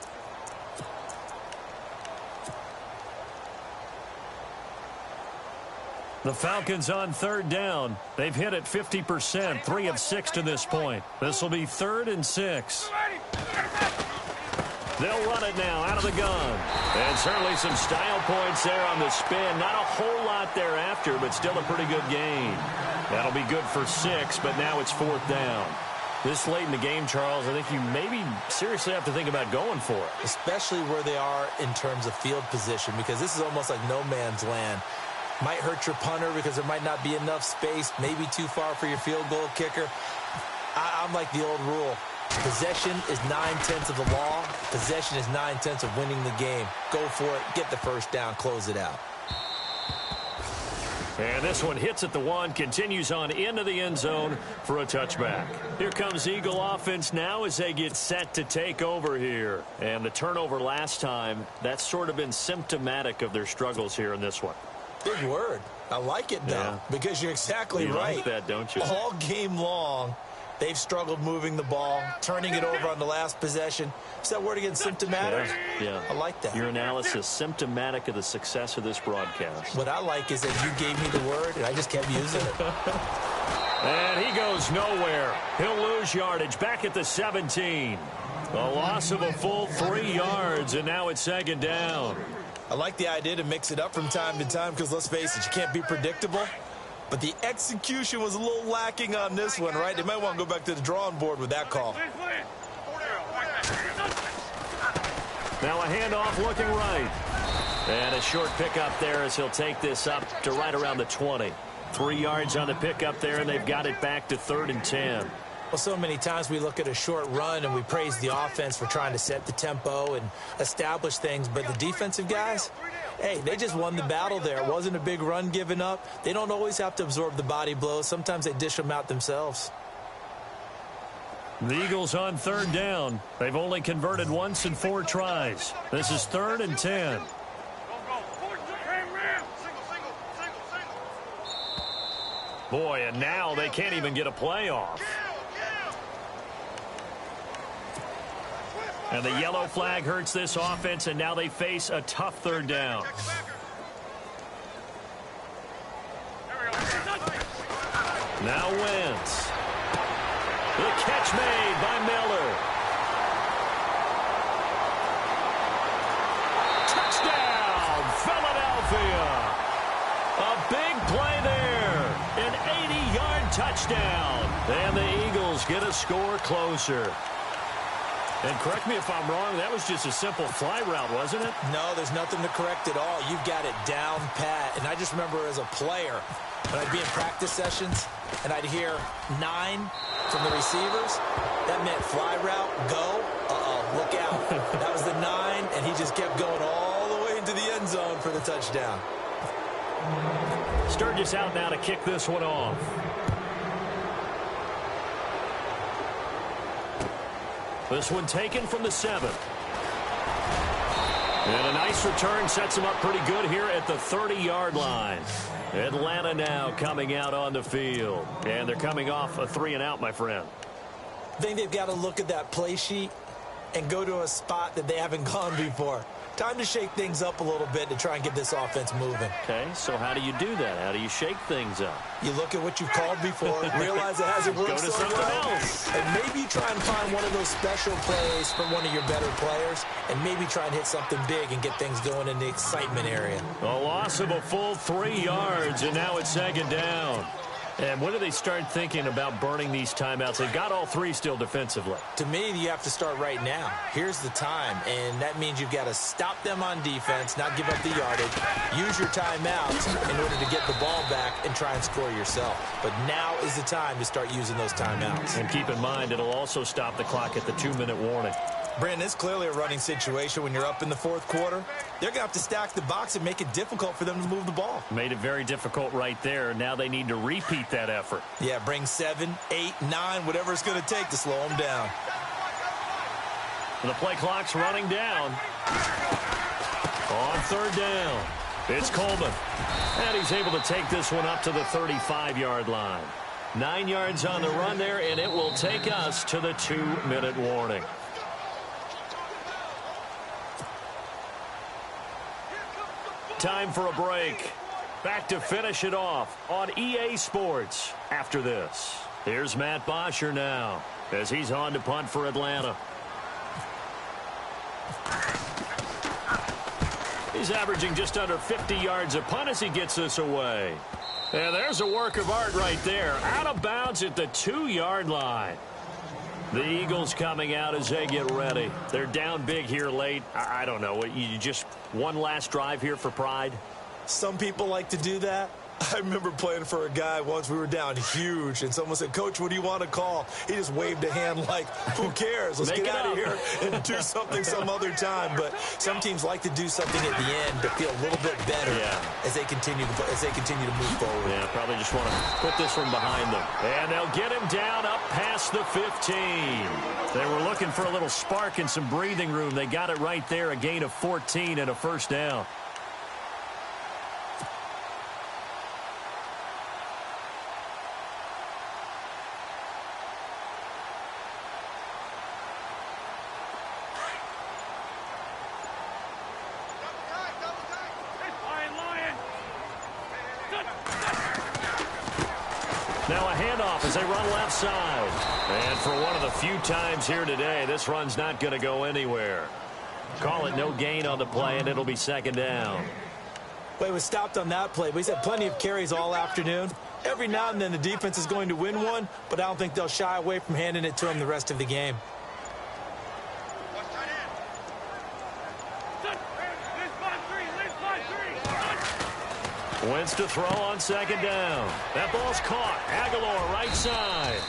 B: The Falcons on 3rd down. They've hit it 50%, 3 of 6 to this point. This will be 3rd and 6. They'll run it now out of the gun. And certainly some style points there on the spin. Not a whole lot thereafter, but still a pretty good gain. That'll be good for 6, but now it's 4th down. This late in the game, Charles, I think you maybe seriously have to think about going for it.
C: Especially where they are in terms of field position, because this is almost like no man's land. Might hurt your punter because there might not be enough space, maybe too far for your field goal kicker. I'm like the old rule. Possession is 9/10 of the law. Possession is 9/10 of winning the game. Go for it. Get the first down. Close it out.
B: And this one hits at the 1, continues on into the end zone for a touchback. Here comes Eagle offense now as they get set to take over here. And the turnover last time, that's sort of been symptomatic of their struggles here in this one.
C: Big word. I like it, though, because you're exactly right.
B: You like that, don't you?
C: All game long, they've struggled moving the ball, turning it over on the last possession. Is that word again, symptomatic?
B: Yeah.
C: I like that.
B: Your analysis, symptomatic of the success of this broadcast.
C: What I like is that you gave me the word, and I just kept using it.
B: And he goes nowhere. He'll lose yardage back at the 17. A loss of a full 3 yards, and now it's 2nd down.
C: I like the idea to mix it up from time to time because, let's face it, you can't be predictable. But the execution was a little lacking on this one, right? They might want to go back to the drawing board with that call.
B: Now a handoff looking right. And a short pickup there as he'll take this up to right around the 20. 3 yards on the pickup there, and they've got it back to 3rd and 10.
C: Well, so many times we look at a short run and we praise the offense for trying to set the tempo and establish things, but the defensive guys, hey, they just won the battle there. It wasn't a big run given up. They don't always have to absorb the body blows. Sometimes they dish them out themselves.
B: The Eagles on 3rd down. They've only converted once in 4 tries. This is 3rd and 10. Boy, and now they can't even get a play off. And the yellow flag hurts this offense, and now they face a tough 3rd down. Now Wentz. The catch made by Miller. Touchdown, Philadelphia. A big play there. An 80-yard touchdown. And the Eagles get a score closer. And correct me if I'm wrong, that was just a simple fly route, wasn't it?
C: No, there's nothing to correct at all. You've got it down pat. And I just remember as a player, when I'd be in practice sessions, and I'd hear 9 from the receivers, that meant fly route, go, look out. That was the 9, and he just kept going all the way into the end zone for the touchdown.
B: Sturgis out now to kick this one off. This one taken from the 7. And a nice return sets him up pretty good here at the 30-yard line. Atlanta now coming out on the field. And they're coming off a 3-and-out, my friend.
C: I think they've got to look at that play sheet and go to a spot that they haven't gone before. Time to shake things up a little bit to try and get this offense moving.
B: Okay, so how do you do that? How do you shake things up?
C: You look at what you've called before, realize it hasn't worked
B: Go to
C: so
B: something
C: well,
B: else.
C: and maybe try and find one of those special plays from one of your better players, and maybe try and hit something big and get things going in the excitement area.
B: A loss of a full 3 yards, and now it's 2nd down. And when do they start thinking about burning these timeouts? They've got all 3 still defensively.
C: To me, you have to start right now. Here's the time, and that means you've got to stop them on defense, not give up the yardage, use your timeouts in order to get the ball back and try and score yourself. But now is the time to start using those timeouts.
B: And keep in mind, it'll also stop the clock at the 2-minute warning.
C: Brandon, it's clearly a running situation when you're up in the 4th quarter. They're going to have to stack the box and make it difficult for them to move the ball.
B: Made it very difficult right there. Now they need to repeat that effort.
C: Yeah, bring 7, 8, 9, whatever it's going to take to slow them down.
B: The play clock's running down. On 3rd down, it's Coleman. And he's able to take this one up to the 35-yard line. 9 yards on the run there, and it will take us to the 2-minute warning. Time for a break. Back to finish it off on EA Sports after this. Here's Matt Bosher now as he's on to punt for Atlanta. He's averaging just under 50 yards a punt as he gets this away. And there's a work of art right there. Out of bounds at the 2-yard line. The Eagles coming out as they get ready. They're down big here late. I don't know. You just one last drive here for pride?
C: Some people like to do that. I remember playing for a guy once. We were down huge, and someone said, "Coach, what do you want to call?" He just waved a hand like, who cares? Let's get out of here and do something some other time. But some teams like to do something at the end to feel a little bit better as they continue to move forward.
B: Yeah, probably just want to put this one behind them. And they'll get him down up past the 15. They were looking for a little spark and some breathing room. They got it right there, a gain of 14 and a first down. Now a handoff as they run left side. And for one of the few times here today, this run's not going to go anywhere. Call it no gain on the play, and it'll be second down.
C: Well, he was stopped on that play, but he's had plenty of carries all afternoon. Every now and then the defense is going to win one, but I don't think they'll shy away from handing it to him the rest of the game.
B: Wentz to throw on second down. That ball's caught. Aguilar right side.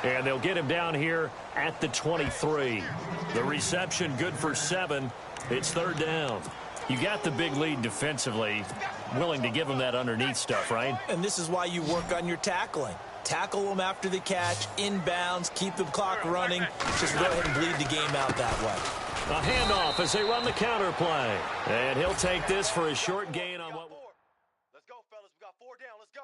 B: And they'll get him down here at the 23. The reception good for 7. It's third down. You got the big lead defensively. Willing to give him that underneath stuff, right?
C: And this is why you work on your tackling. Tackle them after the catch, inbounds, keep the clock running. Just go ahead and bleed the game out that way.
B: A handoff as they run the counter play. And he'll take this for a short gain on what...
D: Let's go, fellas. We got 4 down. Let's go.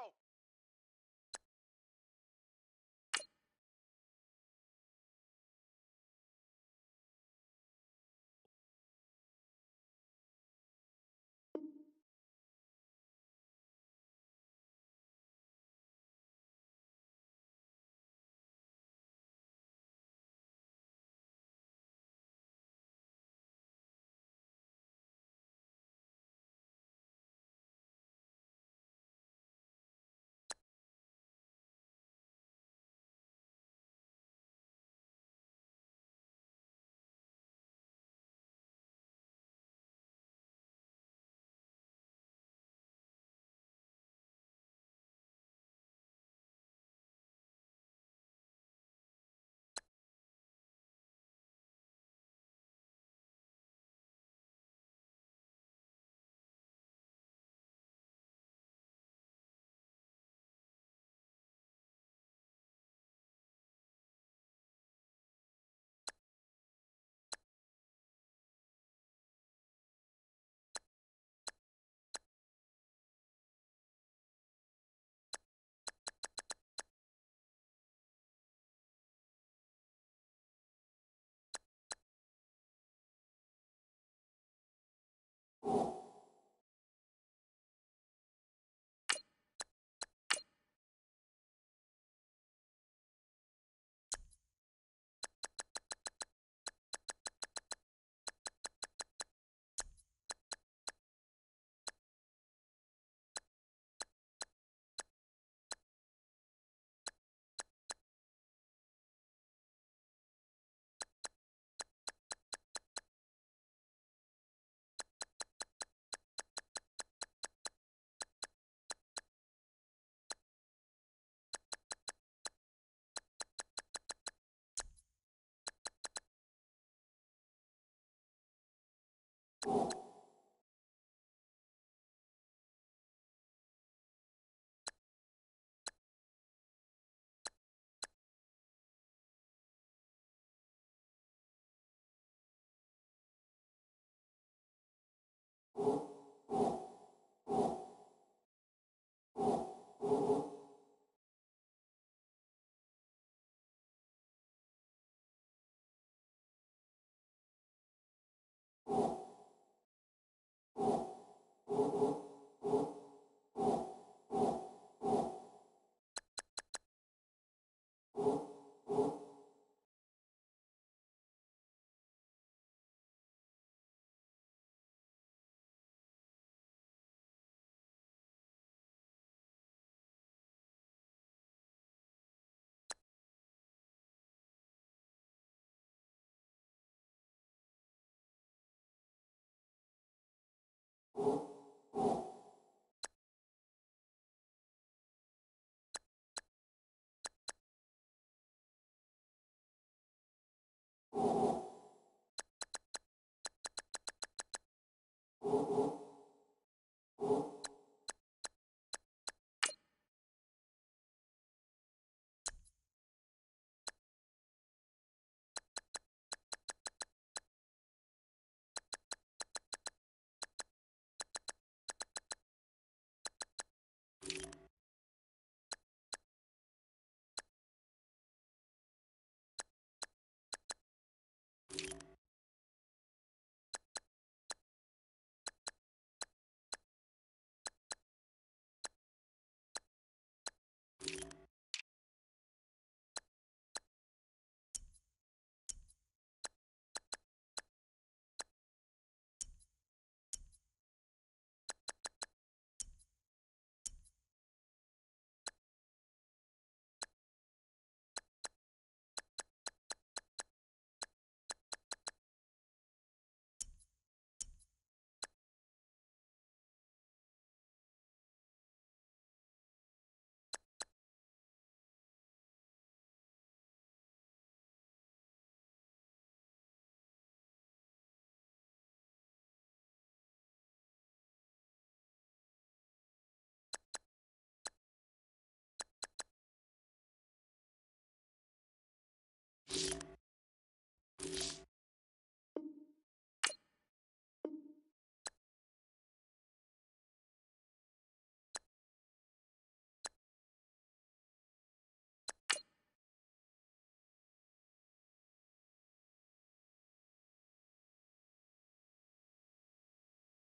E: You